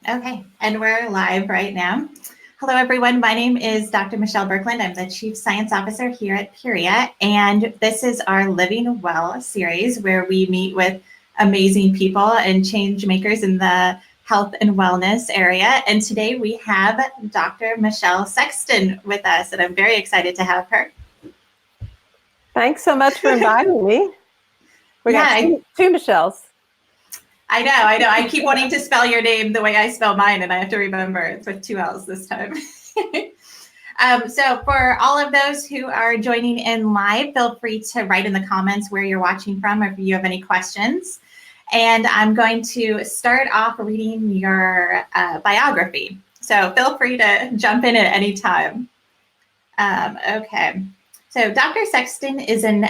Okay, and we're live right now. Hello, everyone. My name is Dr. Michele Burklund. I'm the Chief Science Officer here at Puriya, and this is our Living Well series where we meet with amazing people and change makers in the health and wellness area. And today we have Dr. Michele Sexton with us, and I'm very excited to have her. Thanks so much for inviting me. We got two Michelles. I know. I keep wanting to spell your name the way I spell mine, and I have to remember it's with 2 L's this time. So for all of those who are joining in live, feel free to write in the comments where you're watching from if you have any questions. And I'm going to start off reading your biography. So feel free to jump in at any time. Okay. So Dr. Sexton is an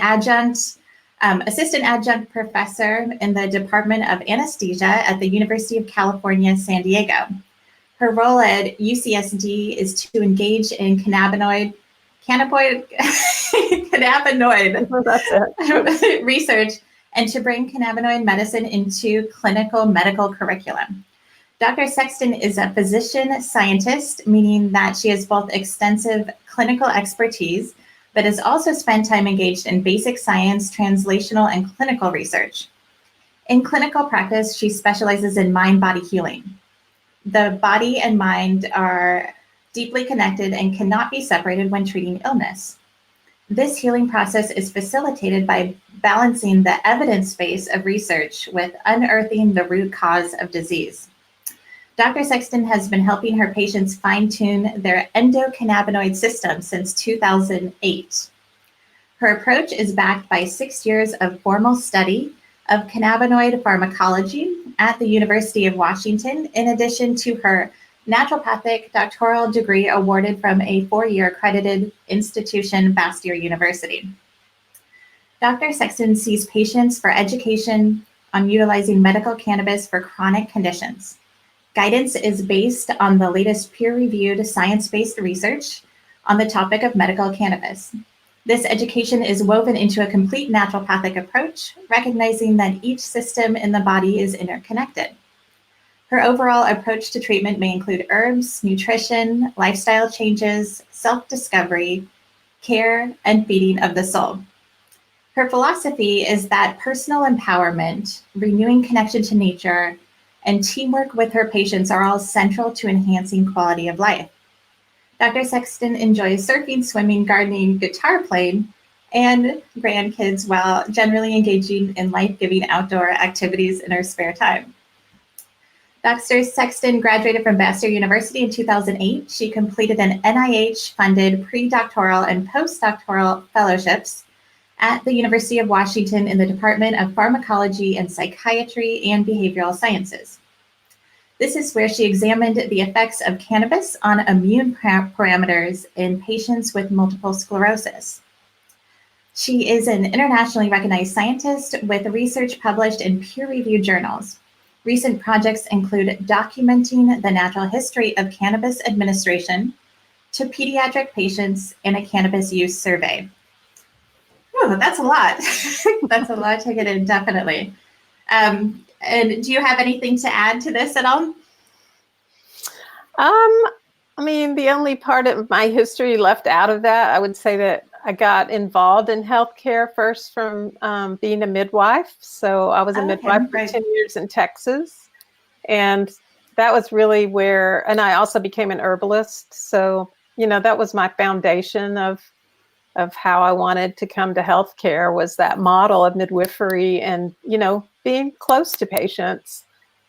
assistant adjunct professor in the Department of Anesthesia at the University of California, San Diego. Her role at UCSD is to engage in cannabinoid research and to bring cannabinoid medicine into clinical medical curriculum. Dr. Sexton is a physician scientist, meaning that she has both extensive clinical expertise but has also spent time engaged in basic science, translational, and clinical research. In clinical practice, she specializes in mind-body healing. The body and mind are deeply connected and cannot be separated when treating illness. This healing process is facilitated by balancing the evidence base of research with unearthing the root cause of disease. Dr. Sexton has been helping her patients fine-tune their endocannabinoid system since 2008. Her approach is backed by 6 years of formal study of cannabinoid pharmacology at the University of Washington, in addition to her naturopathic doctoral degree awarded from a 4-year accredited institution, Bastyr University. Dr. Sexton sees patients for education on utilizing medical cannabis for chronic conditions. Guidance is based on the latest peer-reviewed science-based research on the topic of medical cannabis. This education is woven into a complete naturopathic approach, recognizing that each system in the body is interconnected. Her overall approach to treatment may include herbs, nutrition, lifestyle changes, self-discovery, care, and feeding of the soul. Her philosophy is that personal empowerment, renewing connection to nature, and teamwork with her patients are all central to enhancing quality of life. Dr. Sexton enjoys surfing, swimming, gardening, guitar playing, and grandkids while generally engaging in life-giving outdoor activities in her spare time. Dr. Sexton graduated from Bastyr University in 2008. She completed an NIH-funded pre-doctoral and postdoctoral fellowships at the University of Washington in the Department of Pharmacology and Psychiatry and Behavioral Sciences. This is where she examined the effects of cannabis on immune parameters in patients with multiple sclerosis. She is an internationally recognized scientist with research published in peer-reviewed journals. Recent projects include documenting the natural history of cannabis administration to pediatric patients in a cannabis use survey. Oh, that's a lot. That's a lot to get in, definitely. And do you have anything to add to this at all? I mean, the only part of my history left out of that, I would say that I got involved in healthcare first from being a midwife. So I was a midwife for 10 years in Texas. And that was really where, and I also became an herbalist. So, you know, that was my foundation of how I wanted to come to healthcare, was that model of midwifery and, you know, being close to patients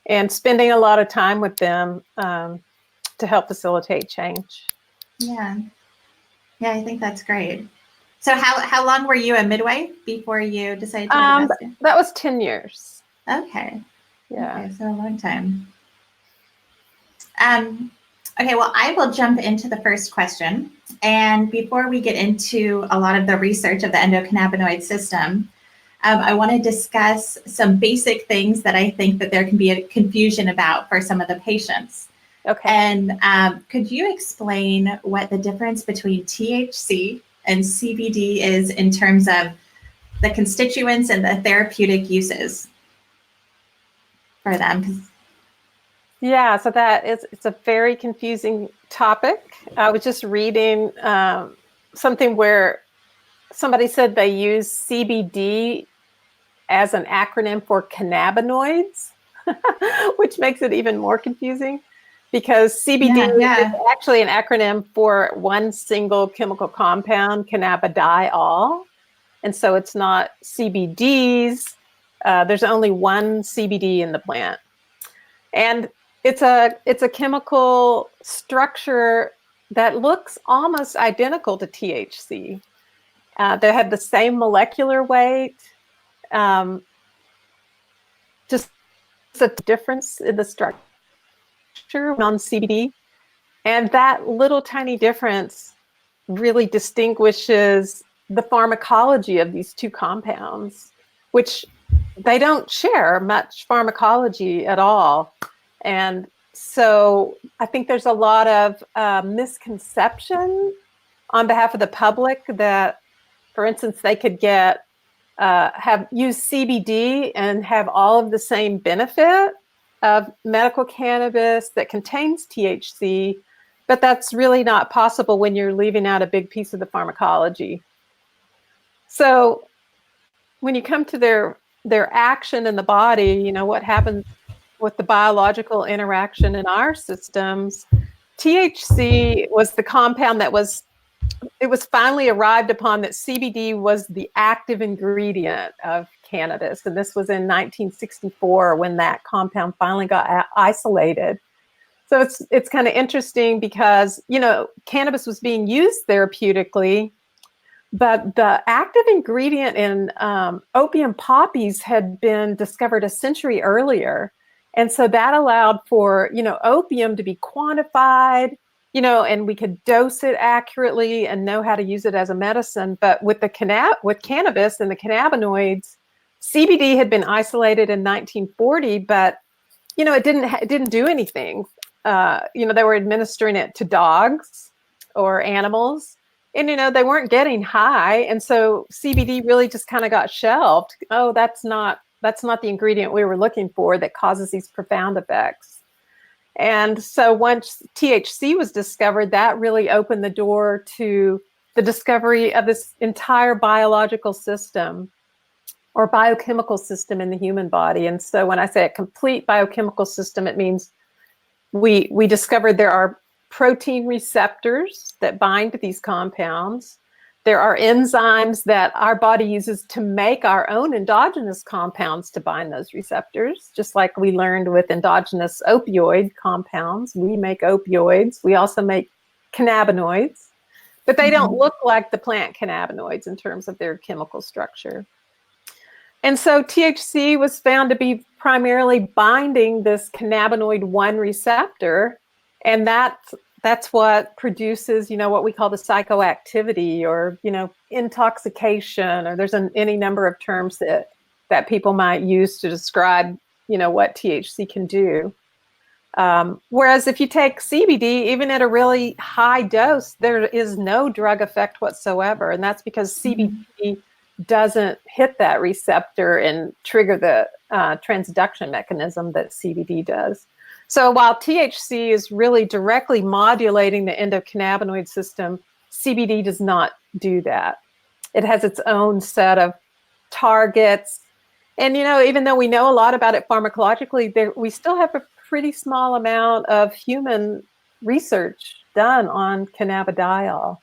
and spending a lot of time with them to help facilitate change. Yeah, I think that's great. So how long were you a midwife before you decided to go to Bastyr? That was 10 years. Okay. Yeah. Okay, so a long time. Okay, well, I will jump into the first question. And before we get into a lot of the research of the endocannabinoid system, I want to discuss some basic things that I think that there can be a confusion about for some of the patients. Okay. And could you explain what the difference between THC and CBD is in terms of the constituents and the therapeutic uses for them? Yeah, so it's a very confusing topic. I was just reading something where somebody said they use CBD as an acronym for cannabinoids, which makes it even more confusing because CBD is actually an acronym for one single chemical compound, cannabidiol. And so it's not CBDs. There's only one CBD in the plant. And it's a chemical structure that looks almost identical to THC. They have the same molecular weight, just a difference in the structure non-CBD. And that little tiny difference really distinguishes the pharmacology of these two compounds, which they don't share much pharmacology at all. And so I think there's a lot of misconception on behalf of the public that, for instance, they could get use CBD and have all of the same benefit of medical cannabis that contains THC, but that's really not possible when you're leaving out a big piece of the pharmacology. So when you come to their action in the body, you know, what happens with the biological interaction in our systems, THC was the compound that it was finally arrived upon that CBD was the active ingredient of cannabis. And this was in 1964 when that compound finally got isolated. So it's kind of interesting because, you know, cannabis was being used therapeutically, but the active ingredient in opium poppies had been discovered a century earlier. And so that allowed for, you know, opium to be quantified, you know, and we could dose it accurately and know how to use it as a medicine. But with with cannabis and the cannabinoids, CBD had been isolated in 1940, but, you know, it didn't do anything. You know, they were administering it to dogs or animals, and, you know, they weren't getting high. And so CBD really just kind of got shelved. Oh, that's not the ingredient we were looking for that causes these profound effects. And so once THC was discovered, that really opened the door to the discovery of this entire biological system or biochemical system in the human body. And so when I say a complete biochemical system, it means we discovered there are protein receptors that bind to these compounds. There are enzymes that our body uses to make our own endogenous compounds to bind those receptors, just like we learned with endogenous opioid compounds. We make opioids. We also make cannabinoids, but they don't look like the plant cannabinoids in terms of their chemical structure. And so THC was found to be primarily binding this cannabinoid 1 receptor, and that's what produces, you know, what we call the psychoactivity or, you know, intoxication, or there's any number of terms that people might use to describe, you know, what THC can do. Whereas if you take CBD, even at a really high dose, there is no drug effect whatsoever. And that's because CBD doesn't hit that receptor and trigger the transduction mechanism that CBD does. So while THC is really directly modulating the endocannabinoid system, CBD does not do that. It has its own set of targets. And, you know, even though we know a lot about it pharmacologically, we still have a pretty small amount of human research done on cannabidiol.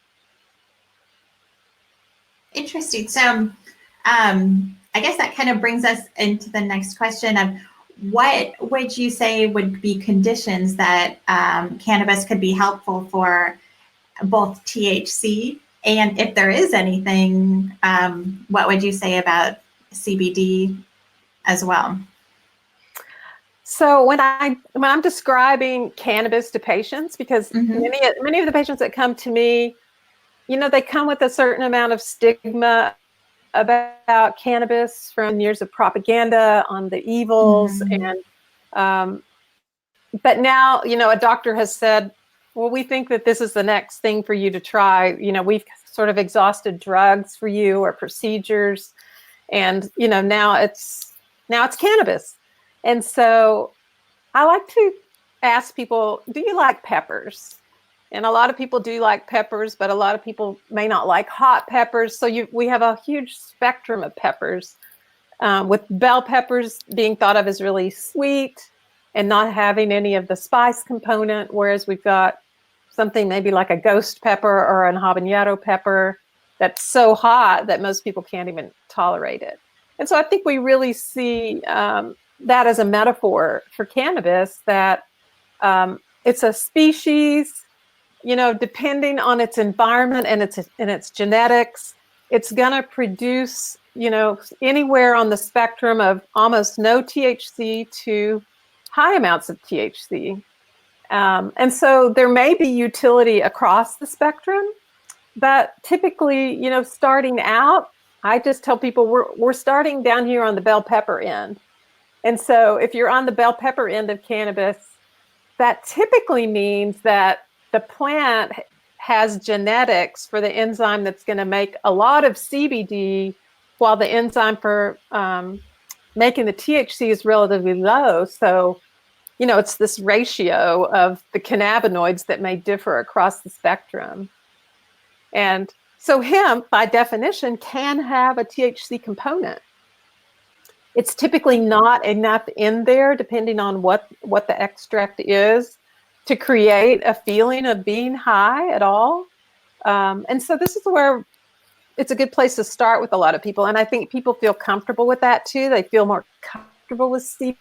Interesting. So I guess that kind of brings us into the next question of what would you say would be conditions that cannabis could be helpful for both THC, and if there is anything, what would you say about CBD as well? So when I'm describing cannabis to patients, because many of the patients that come to me, you know, they come with a certain amount of stigma about cannabis from years of propaganda on the evils. And but now, you know, a doctor has said, well, we think that this is the next thing for you to try. You know, we've sort of exhausted drugs for you or procedures, and, you know, now it's cannabis. And so I like to ask people, do you like peppers? And a lot of people do like peppers, but a lot of people may not like hot peppers. So we have a huge spectrum of peppers, with bell peppers being thought of as really sweet and not having any of the spice component, whereas we've got something maybe like a ghost pepper or an habanero pepper that's so hot that most people can't even tolerate it. And so I think we really see that as a metaphor for cannabis, that it's a species, depending on its environment and its genetics, it's going to produce, anywhere on the spectrum of almost no THC to high amounts of THC. And so there may be utility across the spectrum, but typically, starting out, I just tell people we're starting down here on the bell pepper end. And so if you're on the bell pepper end of cannabis, that typically means that the plant has genetics for the enzyme that's going to make a lot of CBD, while the enzyme for making the THC is relatively low. So, it's this ratio of the cannabinoids that may differ across the spectrum. And so hemp, by definition, can have a THC component. It's typically not enough in there, depending on what the extract is, to create a feeling of being high at all. And so this is where it's a good place to start with a lot of people. And I think people feel comfortable with that too. They feel more comfortable with CBD.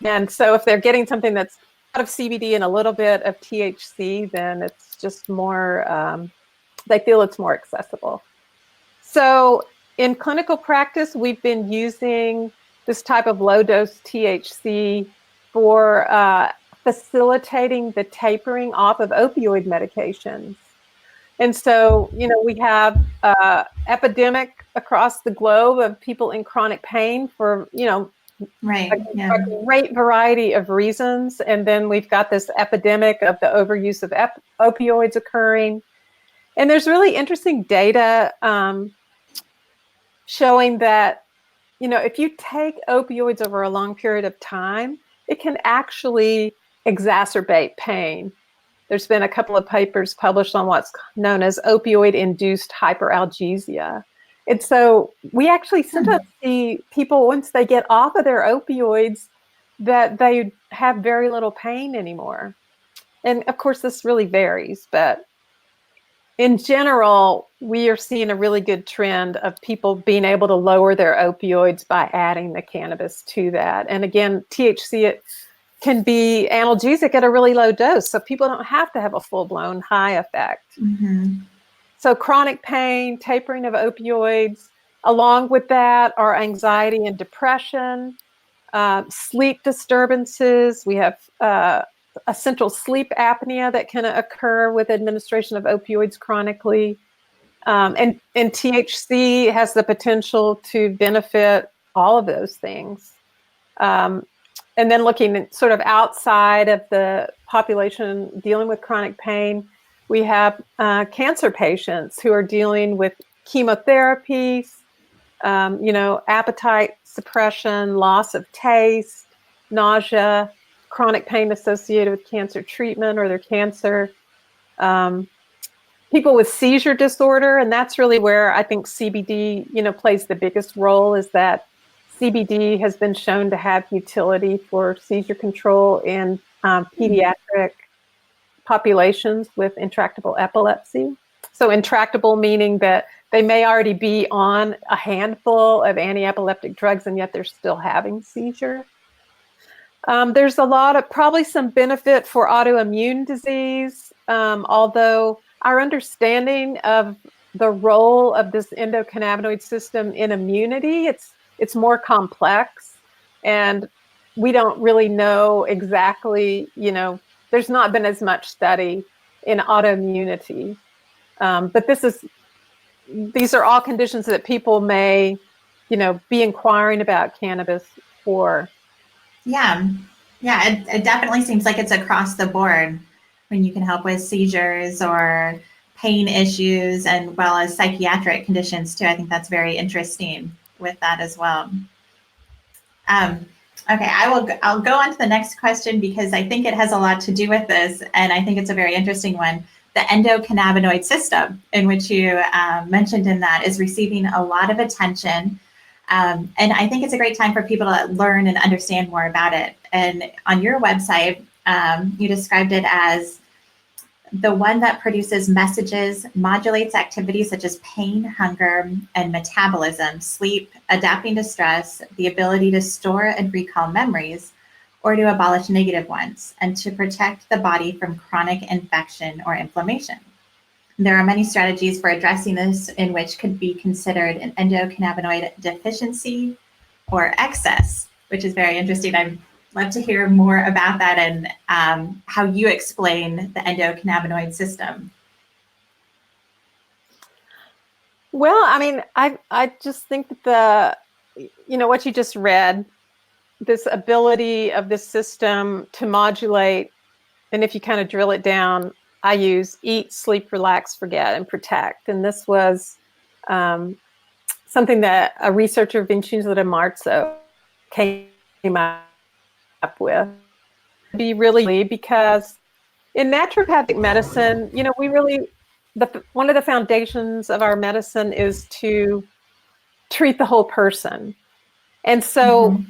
And so if they're getting something that's a lot of CBD and a little bit of THC, then it's just more, they feel it's more accessible. So in clinical practice, we've been using this type of low-dose THC for facilitating the tapering off of opioid medications. And so, we have epidemic across the globe of people in chronic pain for, a great variety of reasons. And then we've got this epidemic of the overuse of opioids occurring. And there's really interesting data showing that, if you take opioids over a long period of time, it can actually exacerbate pain. There's been a couple of papers published on what's known as opioid-induced hyperalgesia. And so we actually sometimes see people, once they get off of their opioids, that they have very little pain anymore. And of course, this really varies, but in general, we are seeing a really good trend of people being able to lower their opioids by adding the cannabis to that. And again, THC, it can be analgesic at a really low dose, so people don't have to have a full-blown high effect. Mm-hmm. So chronic pain, tapering of opioids, along with that are anxiety and depression, sleep disturbances. We have essential sleep apnea that can occur with administration of opioids chronically. And THC has the potential to benefit all of those things. And then looking sort of outside of the population dealing with chronic pain, we have cancer patients who are dealing with chemotherapies, appetite suppression, loss of taste, nausea, chronic pain associated with cancer treatment or their cancer. People with seizure disorder, and that's really where I think CBD, plays the biggest role, is that CBD has been shown to have utility for seizure control in pediatric populations with intractable epilepsy. So intractable meaning that they may already be on a handful of anti-epileptic drugs and yet they're still having seizure. There's probably some benefit for autoimmune disease, although our understanding of the role of this endocannabinoid system in immunity, it's more complex, and we don't really know exactly, there's not been as much study in autoimmunity. But these are all conditions that people may, be inquiring about cannabis for. Yeah. It definitely seems like it's across the board when you can help with seizures or pain issues, and well as psychiatric conditions too. I think that's very interesting with that as well. Okay, I'll go on to the next question because I think it has a lot to do with this, and I think it's a very interesting one. The endocannabinoid system, in which you mentioned in that, is receiving a lot of attention. And I think it's a great time for people to learn and understand more about it. And on your website, you described it as the one that produces messages, modulates activities such as pain, hunger, and metabolism, sleep, adapting to stress, the ability to store and recall memories, or to abolish negative ones, and to protect the body from chronic infection or inflammation. There are many strategies for addressing this, in which could be considered an endocannabinoid deficiency or excess, which is very interesting. I'd love to hear more about that and how you explain the endocannabinoid system. Well, I mean, I just think that what you just read, this ability of this system to modulate, and if you kind of drill it down, I use eat, sleep, relax, forget, and protect. And this was something that a researcher, Vincenzo De Marzo, came up with. Be really, because in naturopathic medicine, we really, one of the foundations of our medicine is to treat the whole person. And so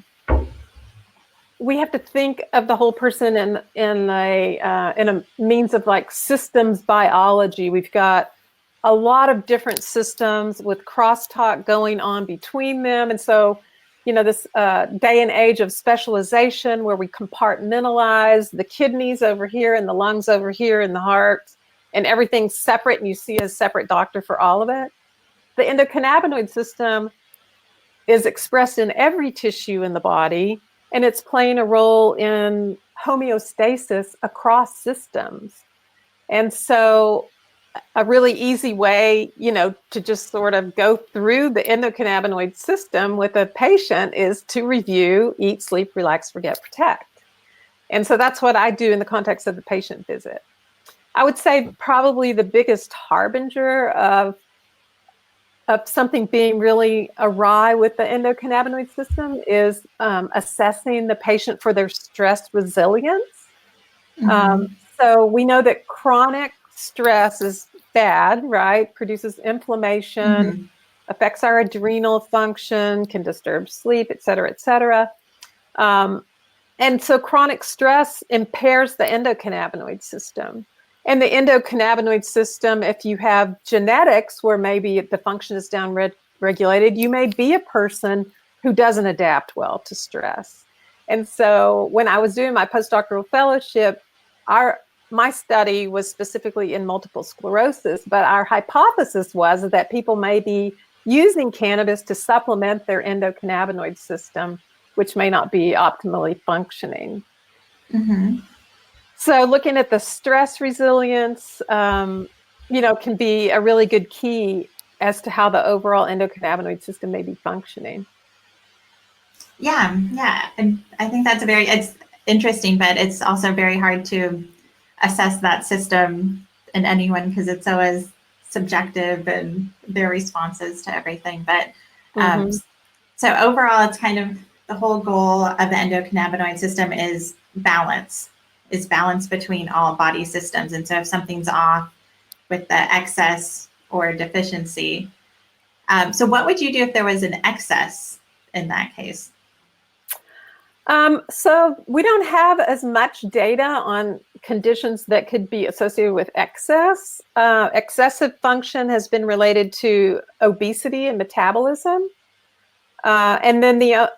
we have to think of the whole person in a means of like systems biology. We've got a lot of different systems with crosstalk going on between them. And so, this day and age of specialization where we compartmentalize the kidneys over here and the lungs over here and the heart, and everything's separate, and you see a separate doctor for all of it. The endocannabinoid system is expressed in every tissue in the body, and it's playing a role in homeostasis across systems. And so a really easy way, to just sort of go through the endocannabinoid system with a patient is to review, eat, sleep, relax, forget, protect. And so that's what I do in the context of the patient visit. I would say probably the biggest harbinger of something being really awry with the endocannabinoid system is assessing the patient for their stress resilience. So we know that chronic stress is bad, right? Produces inflammation, affects our adrenal function, can disturb sleep, et cetera, et cetera. And so chronic stress impairs the endocannabinoid system. And the endocannabinoid system, if you have genetics where maybe the function is down-regulated, you may be a person who doesn't adapt well to stress. And so when I was doing my postdoctoral fellowship, my study was specifically in multiple sclerosis, but our hypothesis was that people may be using cannabis to supplement their endocannabinoid system, which may not be optimally functioning. So looking at the stress resilience, can be a really good key as to how the overall endocannabinoid system may be functioning. Yeah. And I think that's it's interesting, but it's also very hard to assess that system in anyone because it's always subjective and their responses to everything. But so overall, it's kind of the whole goal of the endocannabinoid system is balance between all body systems. And so if something's off with the excess or deficiency, so what would you do if there was an excess in that case? So we don't have as much data on conditions that could be associated with excess. Excessive function has been related to obesity and metabolism. And then the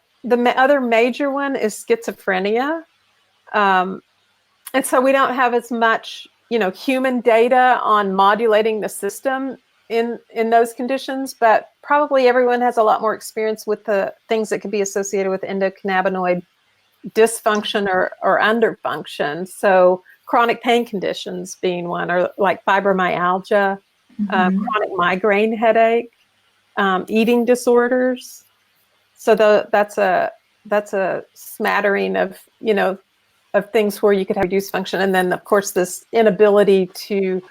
other major one is schizophrenia. And so we don't have as much, human data on modulating the system in those conditions, but probably everyone has a lot more experience with the things that could be associated with endocannabinoid dysfunction or underfunction. So chronic pain conditions being one, or like fibromyalgia, chronic migraine headache, eating disorders. So that's a smattering of, of things where you could have reduced function. And then of course this inability to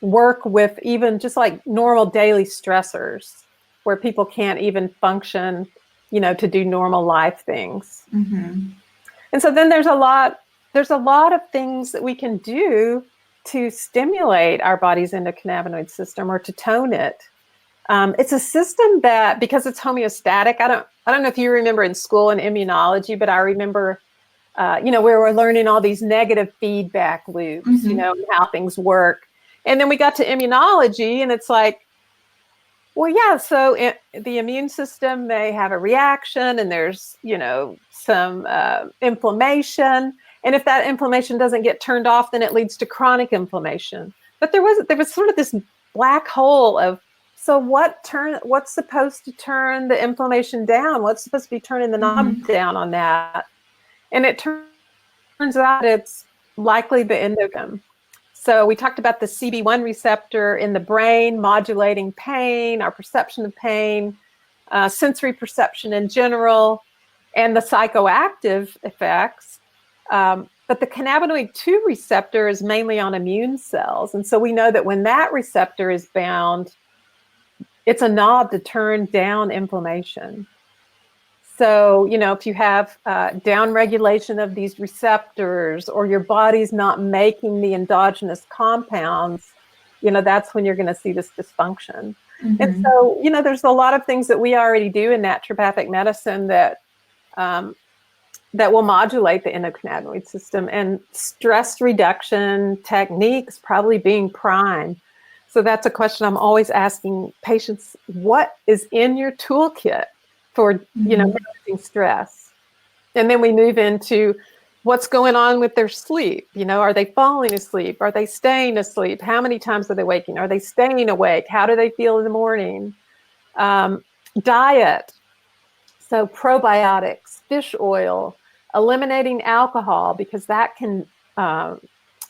work with even just like normal daily stressors where people can't even function to do normal life things. Mm-hmm. And so then there's a lot of things that we can do to stimulate our body's endocannabinoid system or to tone it. It's a system that, because it's homeostatic, I don't know if you remember in school in immunology, but I remember, where we're learning all these negative feedback loops, Mm-hmm. And how things work. And then we got to immunology and it's like, well, yeah, so the immune system may have a reaction and there's, some inflammation. And if that inflammation doesn't get turned off, then it leads to chronic inflammation. But there was sort of this black hole of, so what's supposed to turn the inflammation down? What's supposed to be turning the knob down on that? And it turns out it's likely the endocrine. So we talked about the CB1 receptor in the brain modulating pain, our perception of pain, sensory perception in general, and the psychoactive effects. But the cannabinoid 2 receptor is mainly on immune cells. And so we know that when that receptor is bound, it's a knob to turn down inflammation. So, if you have downregulation of these receptors or your body's not making the endogenous compounds, that's when you're going to see this dysfunction. Mm-hmm. And so, there's a lot of things that we already do in naturopathic medicine that will modulate the endocannabinoid system, and stress reduction techniques probably being prime. So that's a question I'm always asking patients: what is in your toolkit for, managing stress? And then we move into what's going on with their sleep. Are they falling asleep? Are they staying asleep? How many times are they waking? Are they staying awake? How do they feel in the morning? Diet. So probiotics, fish oil, eliminating alcohol, because that can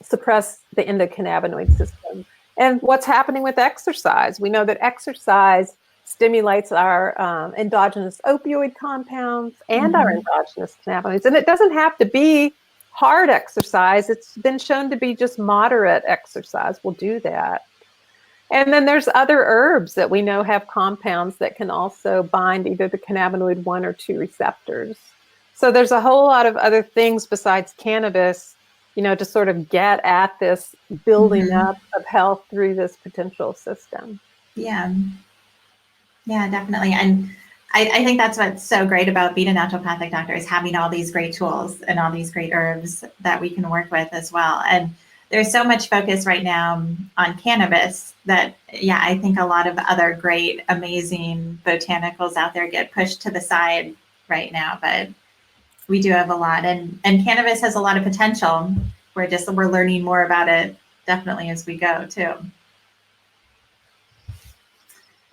suppress the endocannabinoid system. And what's happening with exercise? We know that exercise stimulates our endogenous opioid compounds and our endogenous cannabinoids. And it doesn't have to be hard exercise. It's been shown to be just moderate exercise will do that. And then there's other herbs that we know have compounds that can also bind either the cannabinoid 1 or 2 receptors. So there's a whole lot of other things besides cannabis, to sort of get at this building up of health through this potential system. Yeah. Yeah, definitely. And I think that's what's so great about being a naturopathic doctor, is having all these great tools and all these great herbs that we can work with as well. And there's so much focus right now on cannabis that, I think a lot of other great, amazing botanicals out there get pushed to the side right now. But we do have a lot, and cannabis has a lot of potential. We're learning more about it definitely as we go too.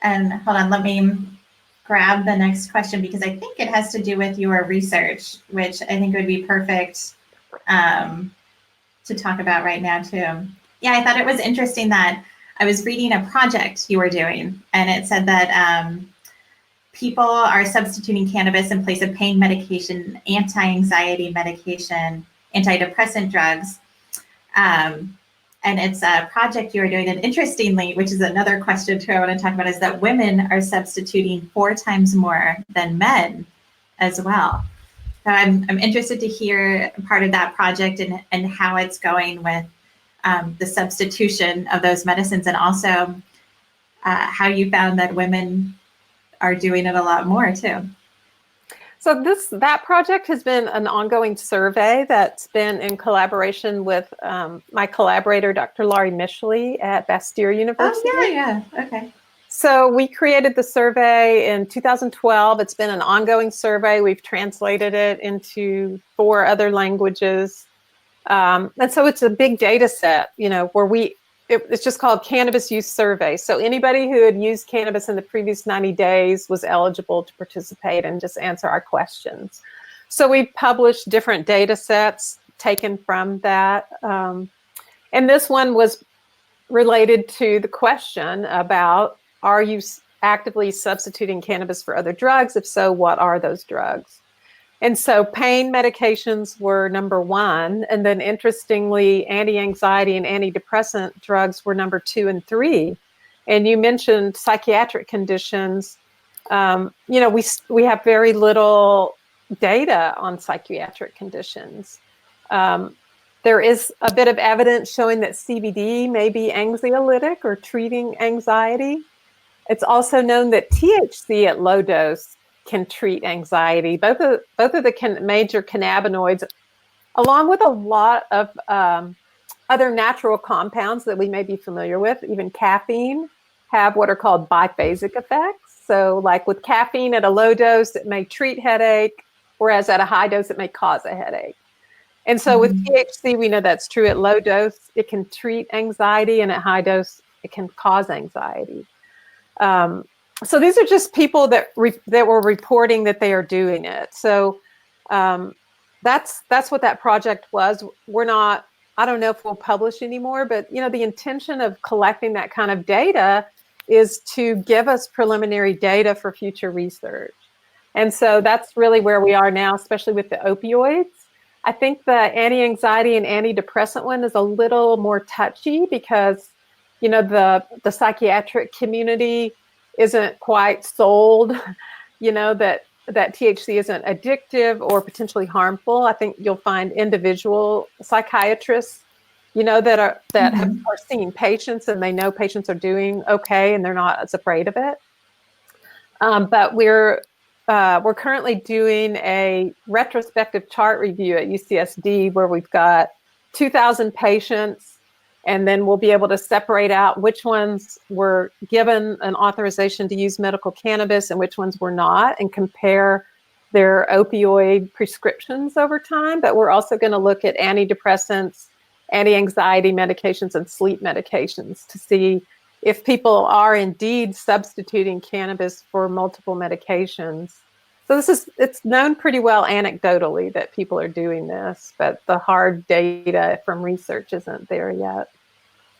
And hold on, let me grab the next question, because I think it has to do with your research, which I think would be perfect to talk about right now too. Yeah, I thought it was interesting that I was reading a project you were doing, and it said that people are substituting cannabis in place of pain medication, anti-anxiety medication, antidepressant drugs. And it's a project you are doing. And interestingly, which is another question too I want to talk about, is that women are substituting 4 times more than men as well. So I'm interested to hear part of that project and how it's going with the substitution of those medicines, and also how you found that women are doing it a lot more too. So that project has been an ongoing survey that's been in collaboration with my collaborator, Dr. Laurie Michele at Bastyr University. Oh, yeah. Okay. So we created the survey in 2012. It's been an ongoing survey. We've translated it into 4 other languages. And so it's a big data set, where it's just called Cannabis Use Survey. So anybody who had used cannabis in the previous 90 days was eligible to participate and just answer our questions. So we published different data sets taken from that. And this one was related to the question about, are you actively substituting cannabis for other drugs? If so, what are those drugs? And so pain medications were number 1. And then interestingly, anti-anxiety and antidepressant drugs were number 2 and 3. And you mentioned psychiatric conditions. We have very little data on psychiatric conditions. There is a bit of evidence showing that CBD may be anxiolytic or treating anxiety. It's also known that THC at low dose can treat anxiety. Both of the major cannabinoids, along with a lot of other natural compounds that we may be familiar with, even caffeine, have what are called biphasic effects. So like with caffeine at a low dose, it may treat headache, whereas at a high dose, it may cause a headache. And so with THC, we know that's true. At low dose, it can treat anxiety, and at high dose, it can cause anxiety. So these are just people that were reporting that they are doing it. So that's what that project was. I don't know if we'll publish anymore, but the intention of collecting that kind of data is to give us preliminary data for future research. And so that's really where we are now, especially with the opioids. I think the anti-anxiety and antidepressant one is a little more touchy because, the psychiatric community isn't quite sold, that THC isn't addictive or potentially harmful. I think you'll find individual psychiatrists, that are seeing patients and they know patients are doing okay and they're not as afraid of it. But we're currently doing a retrospective chart review at UCSD where we've got 2,000 patients, and then we'll be able to separate out which ones were given an authorization to use medical cannabis and which ones were not, and compare their opioid prescriptions over time. But we're also going to look at antidepressants, anti-anxiety medications, and sleep medications to see if people are indeed substituting cannabis for multiple medications. So it's known pretty well anecdotally that people are doing this, but the hard data from research isn't there yet.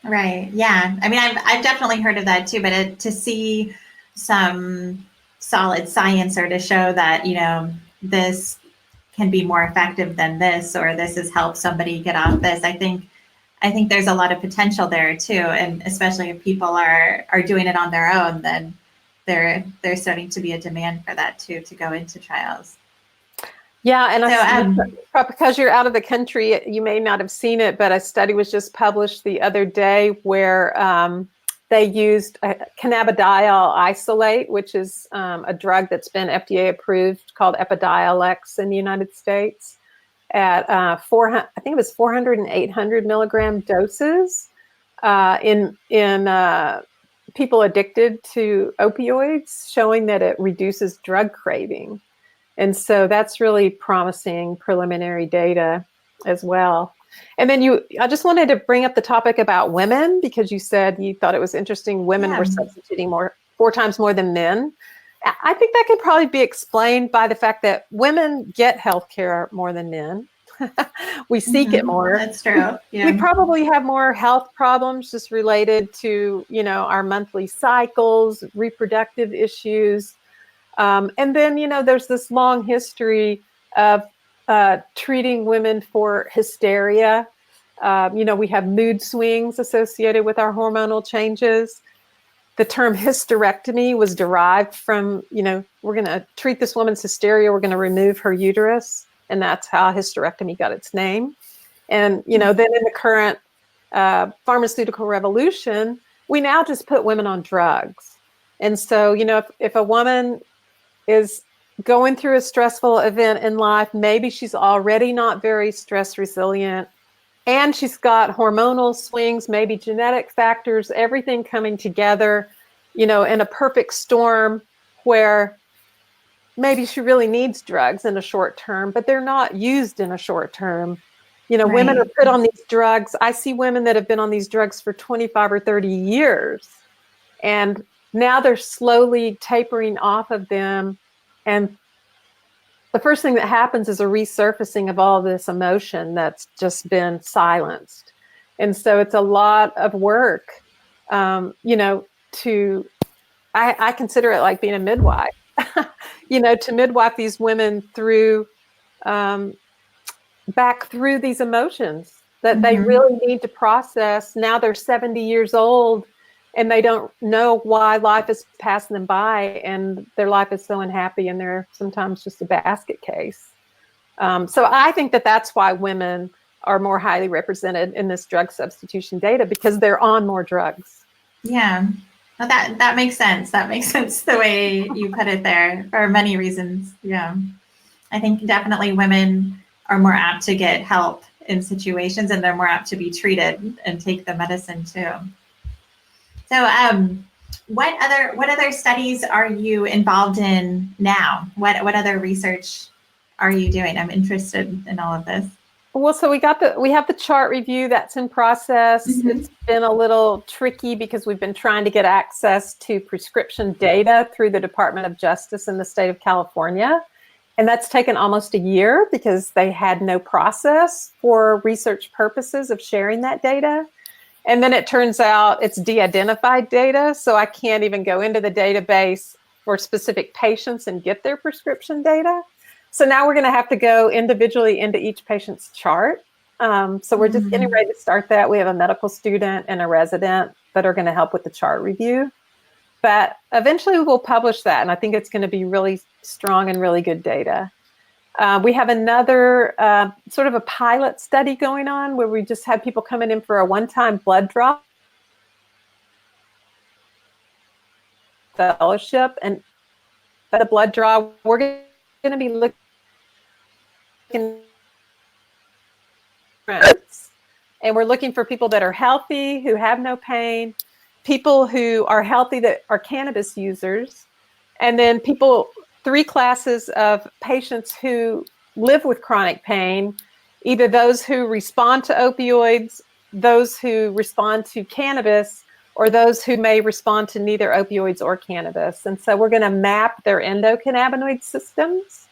Right. Yeah. I mean, I've definitely heard of that too, but to see some solid science or to show that, this can be more effective than this, or this has helped somebody get off this, I think there's a lot of potential there too. And especially if people are doing it on their own, then there's starting to be a demand for that too, to go into trials. Yeah, and because you're out of the country, you may not have seen it, but a study was just published the other day where they used cannabidiol isolate, which is a drug that's been FDA approved called Epidiolex in the United States, at 400 and 800 milligram doses in people addicted to opioids, showing that it reduces drug craving. And so that's really promising preliminary data as well. And then I just wanted to bring up the topic about women, because you said you thought it was interesting women were substituting 4 times more than men. I think that could probably be explained by the fact that women get healthcare more than men. We seek it more. That's true. Yeah. We probably have more health problems just related to, our monthly cycles, reproductive issues. And then, there's this long history of treating women for hysteria. We have mood swings associated with our hormonal changes. The term hysterectomy was derived from, we're going to treat this woman's hysteria, we're going to remove her uterus. And that's how hysterectomy got its name. And, then in the current pharmaceutical revolution, we now just put women on drugs. And so, if a woman is going through a stressful event in life, maybe she's already not very stress resilient, and she's got hormonal swings, maybe genetic factors, everything coming together, in a perfect storm where maybe she really needs drugs in a short term, but they're not used in a short term. Right. Women are put on these drugs. I see women that have been on these drugs for 25 or 30 years, and now they're slowly tapering off of them. And the first thing that happens is a resurfacing of all this emotion that's just been silenced. And so it's a lot of work, I consider it like being a midwife, to midwife these women through, back through these emotions that they really need to process. Now they're 70 years old and they don't know why life is passing them by, and their life is so unhappy, and they're sometimes just a basket case. So I think that that's why women are more highly represented in this drug substitution data, because they're on more drugs. Yeah, well, that makes sense. That makes sense the way you put it there for many reasons. Yeah, I think definitely women are more apt to get help in situations, and they're more apt to be treated and take the medicine too. So, what other studies are you involved in now? What other research are you doing? I'm interested in all of this. Well, so we have the chart review that's in process. Mm-hmm. It's been a little tricky because we've been trying to get access to prescription data through the Department of Justice in the state of California. And that's taken almost a year because they had no process for research purposes of sharing that data. And then it turns out it's de-identified data, so I can't even go into the database for specific patients and get their prescription data. So now we're going to have to go individually into each patient's chart. So we're just getting ready to start that. We have a medical student and a resident that are going to help with the chart review. But eventually we'll publish that, and I think it's going to be really strong and really good data. We have another sort of a pilot study going on where we just had people coming in for a one-time blood draw fellowship, and the blood draw, we're going to be looking and we're looking for people that are healthy, who have no pain, people who are healthy that are cannabis users, and then people, 3 classes of patients who live with chronic pain, either those who respond to opioids, those who respond to cannabis, or those who may respond to neither opioids or cannabis. And so we're going to map their endocannabinoid systems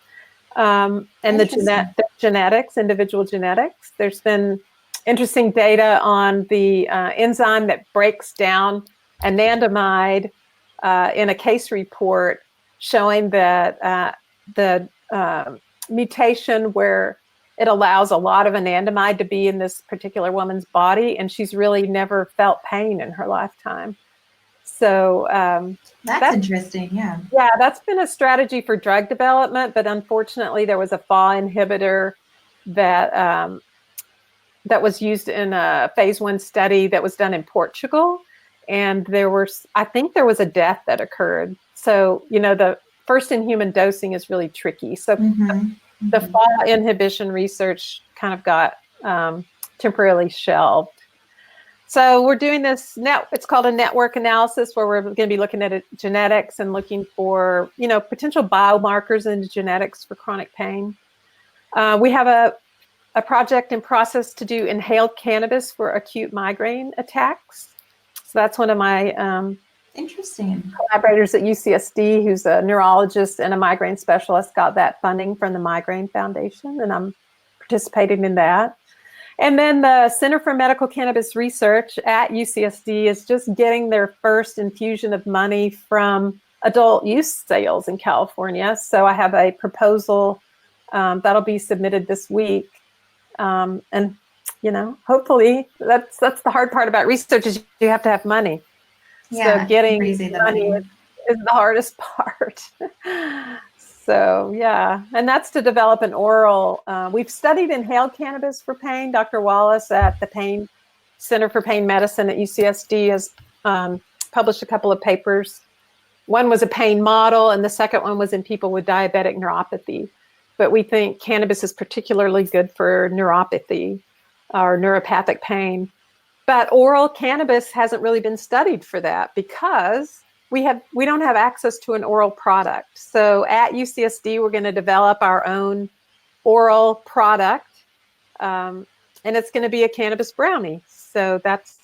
and the genetics, individual genetics. There's been interesting data on the enzyme that breaks down anandamide in a case report showing that the mutation where it allows a lot of anandamide to be in this particular woman's body, and she's really never felt pain in her lifetime. So that's interesting. Yeah, that's been a strategy for drug development, but unfortunately there was a FAW inhibitor that that was used in a phase 1 study that was done in Portugal, and I think there was a death that occurred. So the first in human dosing is really tricky. So the FAW inhibition research kind of got temporarily shelved. So we're doing this it's called a network analysis, where we're going to be looking at genetics and looking for, potential biomarkers in genetics for chronic pain. We have a project in process to do inhaled cannabis for acute migraine attacks. So that's one of my interesting collaborators at UCSD, who's a neurologist and a migraine specialist, got that funding from the Migraine Foundation, and I'm participating in that. And then the Center for Medical Cannabis Research at UCSD is just getting their first infusion of money from adult use sales in California. So I have a proposal that'll be submitted this week. And hopefully that's the hard part about research, is you have to have money. Yeah, so getting money is the hardest part. So yeah, and that's to develop an oral. We've studied inhaled cannabis for pain. Dr. Wallace at the Pain Center for Pain Medicine at UCSD has published a couple of papers. One was a pain model, and the second one was in people with diabetic neuropathy. But we think cannabis is particularly good for neuropathy or neuropathic pain. But oral cannabis hasn't really been studied for that because we don't have access to an oral product. So at UCSD, we're going to develop our own oral product, and it's going to be a cannabis brownie. So that's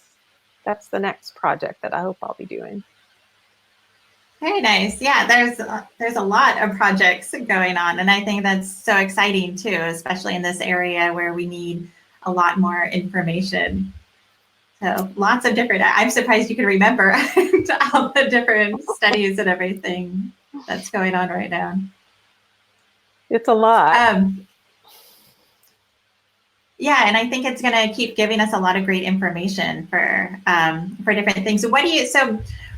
the next project that I hope I'll be doing. Very nice. Yeah, there's a lot of projects going on, and I think that's so exciting too, especially in this area where we need a lot more information. So lots of different, I'm surprised you can remember all the different studies and everything that's going on right now. It's a lot. Yeah, and I think it's going to keep giving us a lot of great information for different things. So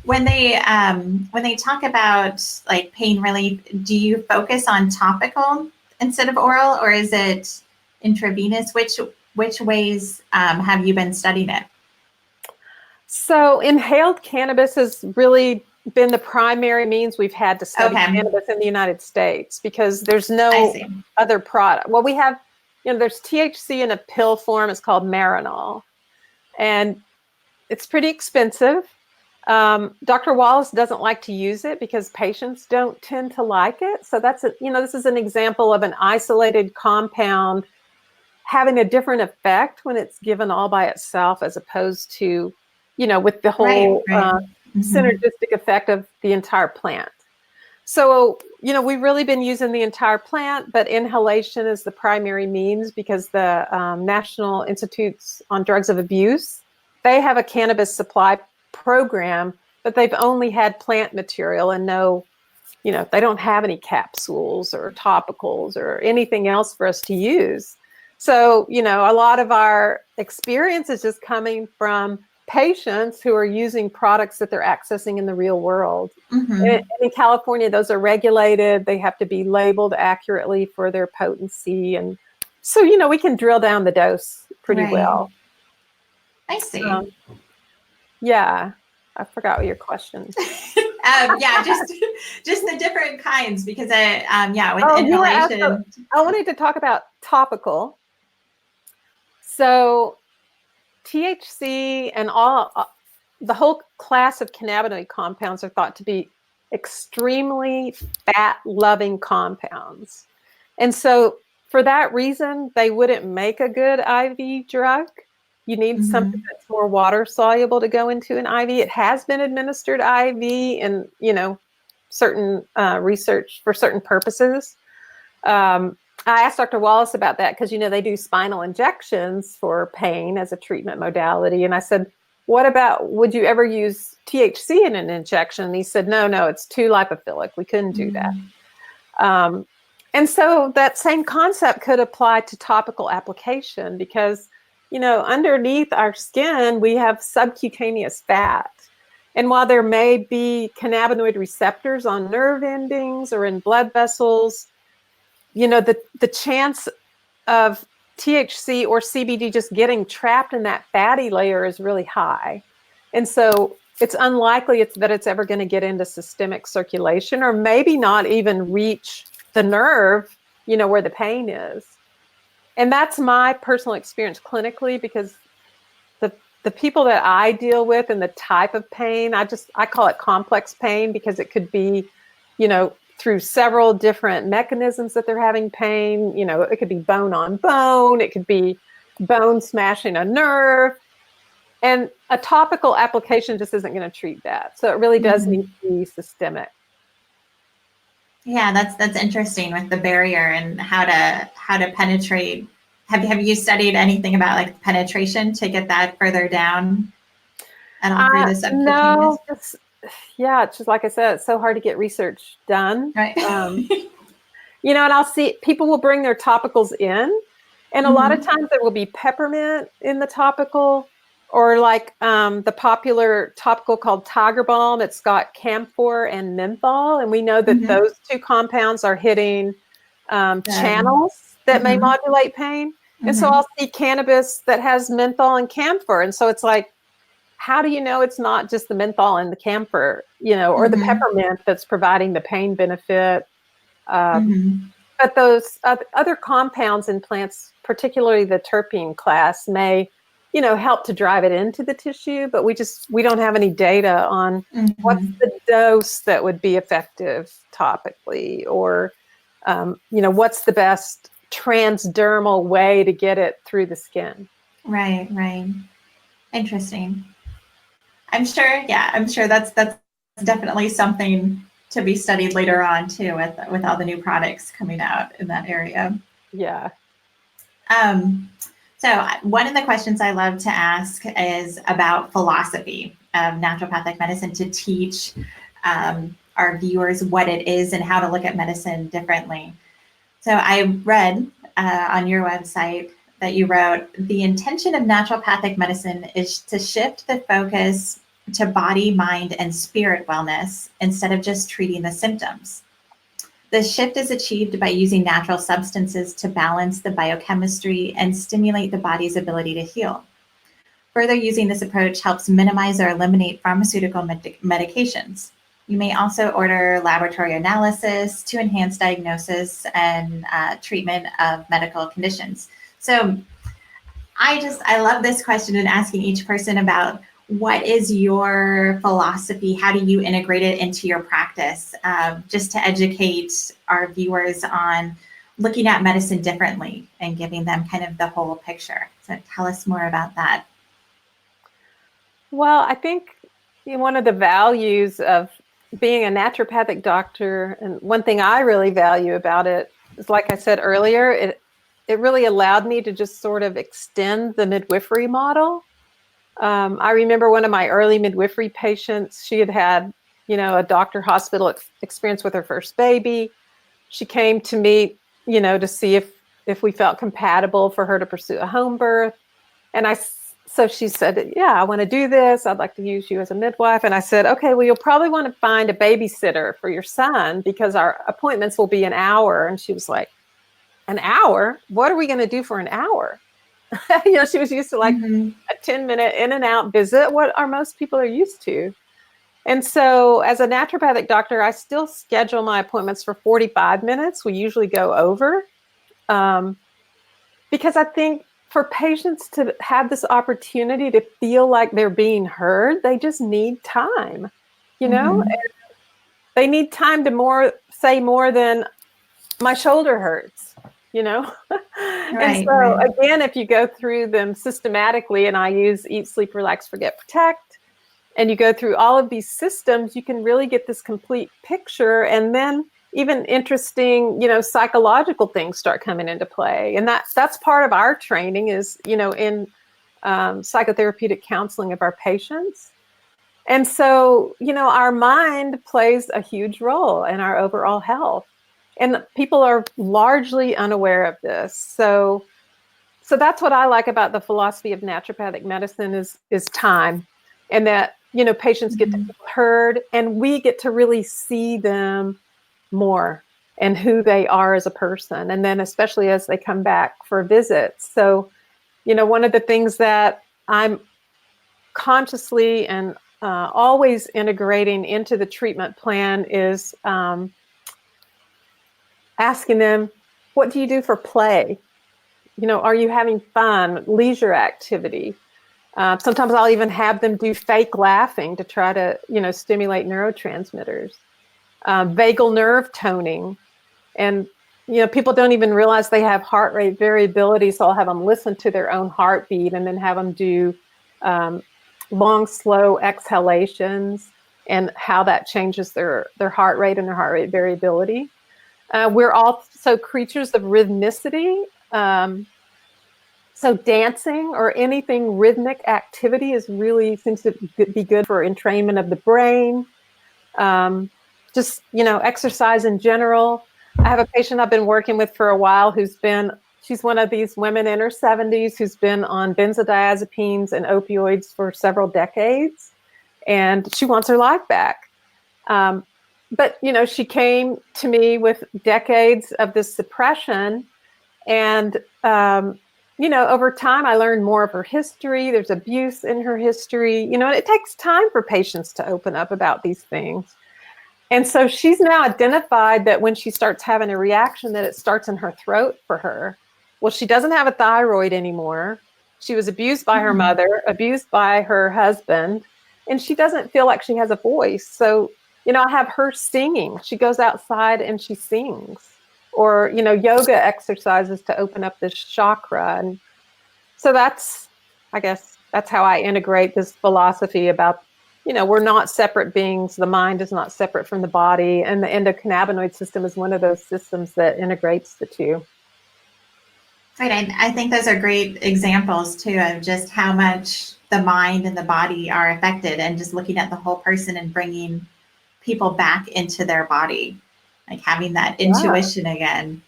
when they talk about like pain relief, do you focus on topical instead of oral, or is it intravenous? Which ways have you been studying it? So inhaled cannabis has really been the primary means we've had to study cannabis in the United States, because there's no other product. Well, we have, there's THC in a pill form. It's called Marinol, and it's pretty expensive. Dr. Wallace doesn't like to use it because patients don't tend to like it. So that's this is an example of an isolated compound having a different effect when it's given all by itself, as opposed to, with the whole synergistic effect of the entire plant. So, we've really been using the entire plant, but inhalation is the primary means, because the National Institutes on Drugs of Abuse, they have a cannabis supply program, but they've only had plant material and they don't have any capsules or topicals or anything else for us to use. So, a lot of our experience is just coming from patients who are using products that they're accessing in the real world. And in California, those are regulated. They have to be labeled accurately for their potency. And so, we can drill down the dose pretty well. I see. Yeah, I forgot what your question. Yeah, just the different kinds, because with inhalation. Yeah, I wanted to talk about topical. So THC and the whole class of cannabinoid compounds are thought to be extremely fat-loving compounds. And so for that reason, they wouldn't make a good IV drug. You need something that's more water-soluble to go into an IV. It has been administered IV in, certain research for certain purposes. I asked Dr. Wallace about that because, they do spinal injections for pain as a treatment modality. And I said, what about, would you ever use THC in an injection? And he said, no, it's too lipophilic. We couldn't do that. And so that same concept could apply to topical application, because, underneath our skin, we have subcutaneous fat. And while there may be cannabinoid receptors on nerve endings or in blood vessels, the chance of THC or CBD just getting trapped in that fatty layer is really high. And so it's unlikely that it's ever going to get into systemic circulation, or maybe not even reach the nerve, where the pain is. And that's my personal experience clinically, because the people that I deal with and the type of pain, I call it complex pain, because it could be, through several different mechanisms that they're having pain. It could be bone on bone. It could be bone smashing a nerve. And a topical application just isn't going to treat that. So it really does need to be systemic. Yeah, that's interesting with the barrier and how to penetrate. Have you studied anything about like penetration to get that further down and all through the subcutaneous? No, it's just like I said, it's so hard to get research done. Right. And I'll see people will bring their topicals in, and a lot of times there will be peppermint in the topical, or like the popular topical called Tiger Balm. It's got camphor and menthol, and we know that those two compounds are hitting channels that may modulate pain. And so I'll see cannabis that has menthol and camphor, and so it's like, how do you know it's not just the menthol and the camphor, or the peppermint that's providing the pain benefit? But those other compounds in plants, particularly the terpene class, may, help to drive it into the tissue, but we don't have any data on what's the dose that would be effective topically, or, what's the best transdermal way to get it through the skin. Right. Interesting. I'm sure that's definitely something to be studied later on too, with all the new products coming out in that area. Yeah. So one of the questions I love to ask is about philosophy of naturopathic medicine, to teach our viewers what it is and how to look at medicine differently. So I read on your website that you wrote, the intention of naturopathic medicine is to shift the focus to body, mind, and spirit wellness instead of just treating the symptoms. The shift is achieved by using natural substances to balance the biochemistry and stimulate the body's ability to heal. Further, using this approach helps minimize or eliminate pharmaceutical medications. You may also order laboratory analysis to enhance diagnosis and treatment of medical conditions. So I love this question and asking each person about what is your philosophy? How do you integrate it into your practice? Just to educate our viewers on looking at medicine differently and giving them kind of the whole picture. So tell us more about that. Well, I think one of the values of being a naturopathic doctor, and one thing I really value about it is, like I said earlier, it really allowed me to just sort of extend the midwifery model. I remember one of my early midwifery patients, she had a doctor hospital experience with her first baby. She came to me, to see if we felt compatible for her to pursue a home birth. And so she said, yeah, I want to do this. I'd like to use you as a midwife. And I said, okay, well, you'll probably want to find a babysitter for your son because our appointments will be an hour. And she was like, an hour? What are we going to do for an hour? She was used to like a 10-minute in and out visit, what are most people are used to. And so as a naturopathic doctor, I still schedule my appointments for 45 minutes. We usually go over because I think for patients to have this opportunity to feel like they're being heard, they just need time, And they need time to say more than my shoulder hurts, And so again, if you go through them systematically, and I use Eat, Sleep, Relax, Forget, Protect, and you go through all of these systems, you can really get this complete picture. And then even interesting, psychological things start coming into play. And that's part of our training is, in psychotherapeutic counseling of our patients. And so, our mind plays a huge role in our overall health. And people are largely unaware of this. So that's what I like about the philosophy of naturopathic medicine is time. And that, patients get to be heard, and we get to really see them more and who they are as a person. And then especially as they come back for visits. So, one of the things that I'm consciously and always integrating into the treatment plan is asking them, what do you do for play? Are you having fun, leisure activity? Sometimes I'll even have them do fake laughing to try to, stimulate neurotransmitters, vagal nerve toning. And, people don't even realize they have heart rate variability. So I'll have them listen to their own heartbeat and then have them do long, slow exhalations and how that changes their heart rate and their heart rate variability. We're also creatures of rhythmicity. So dancing or anything rhythmic activity seems to be good for entrainment of the brain. Just, exercise in general. I have a patient I've been working with for a while she's one of these women in her 70s who's been on benzodiazepines and opioids for several decades, and she wants her life back. But, she came to me with decades of this suppression. And, over time, I learned more of her history. There's abuse in her history. It takes time for patients to open up about these things. And so she's now identified that when she starts having a reaction, that it starts in her throat for her. Well, she doesn't have a thyroid anymore. She was abused by her mother, abused by her husband, and she doesn't feel like she has a voice. So, I have her singing. She goes outside and she sings. Or, yoga exercises to open up this chakra. And so I guess that's how I integrate this philosophy about, we're not separate beings. The mind is not separate from the body. And the endocannabinoid system is one of those systems that integrates the two. Right. I think those are great examples too of just how much the mind and the body are affected, and just looking at the whole person and bringing people back into their body, like having that intuition again.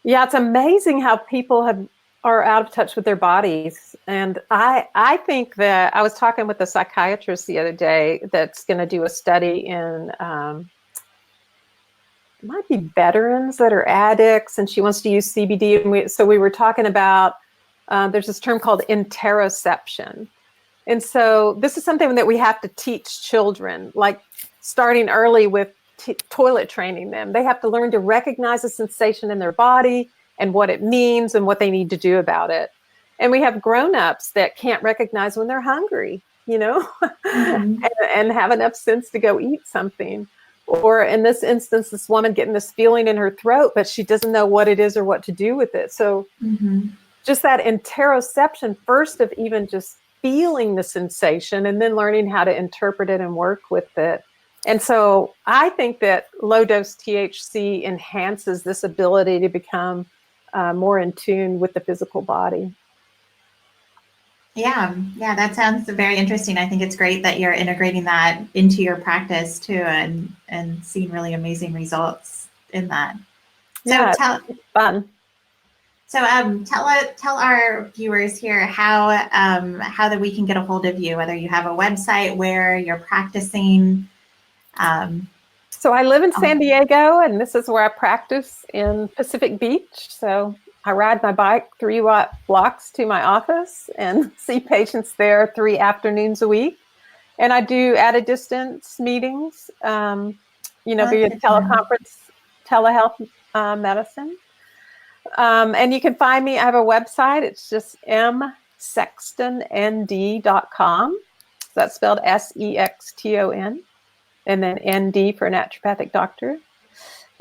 Yeah, it's amazing how people have are out of touch with their bodies. And I think that I was talking with a psychiatrist the other day that's going to do a study in, it might be veterans that are addicts, and she wants to use CBD. And so we were talking about, there's this term called interoception. And so this is something that we have to teach children, like starting early with toilet training them. They have to learn to recognize a sensation in their body and what it means and what they need to do about it. And we have grown-ups that can't recognize when they're hungry, Mm-hmm. and have enough sense to go eat something. Or in this instance, this woman getting this feeling in her throat, but she doesn't know what it is or what to do with it. So just that interoception first of even just feeling the sensation and then learning how to interpret it and work with it. And so I think that low dose THC enhances this ability to become more in tune with the physical body. Yeah, that sounds very interesting. I think it's great that you're integrating that into your practice too, and seeing really amazing results in that. So yeah, it's fun. So tell our viewers here how that we can get a hold of you, whether you have a website, where you're practicing. So I live in San Diego, and this is where I practice in Pacific Beach. So I ride my bike 3 blocks to my office and see patients there 3 afternoons a week. And I do at a distance meetings, via teleconference, telehealth medicine. And you can find me. I have a website. It's just msextonnd.com. That's spelled SEXTON. And then ND for naturopathic doctor.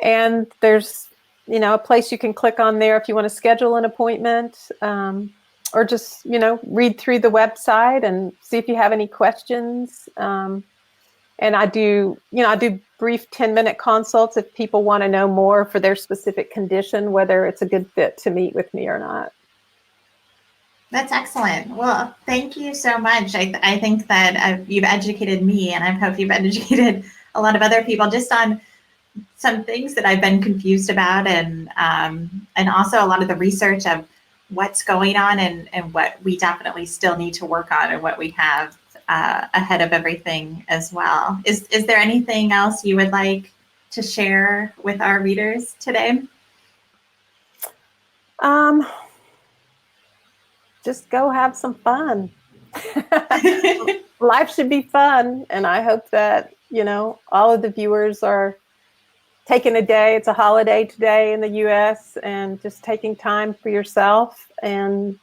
And there's, a place you can click on there if you want to schedule an appointment, or just, read through the website and see if you have any questions. And I do brief 10-minute consults if people want to know more for their specific condition, whether it's a good fit to meet with me or not. That's excellent. Well, thank you so much. I think that you've educated me, and I hope you've educated a lot of other people just on some things that I've been confused about, and also a lot of the research of what's going on and what we definitely still need to work on, and what we have ahead of everything as well. Is there anything else you would like to share with our readers today? Just go have some fun. Life should be fun. And I hope that, all of the viewers are taking a day. It's a holiday today in the US, and just taking time for yourself and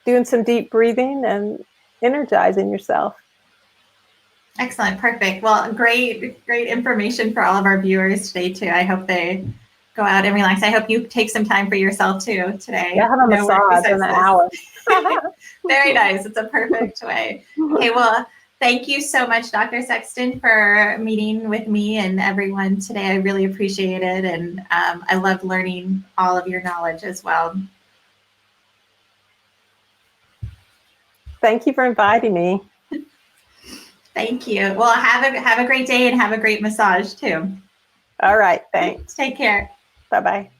doing some deep breathing and energizing yourself. Excellent. Perfect. Well, great information for all of our viewers today too. I hope they go out and relax. I hope you take some time for yourself too today. Yeah, I have a massage in an hour. Very nice. It's a perfect way. Okay, well, thank you so much, Dr. Sexton, for meeting with me and everyone today. I really appreciate it. And I love learning all of your knowledge as well. Thank you for inviting me. Thank you. Well, have a great day, and have a great massage too. All right. Thanks. Take care. Bye-bye.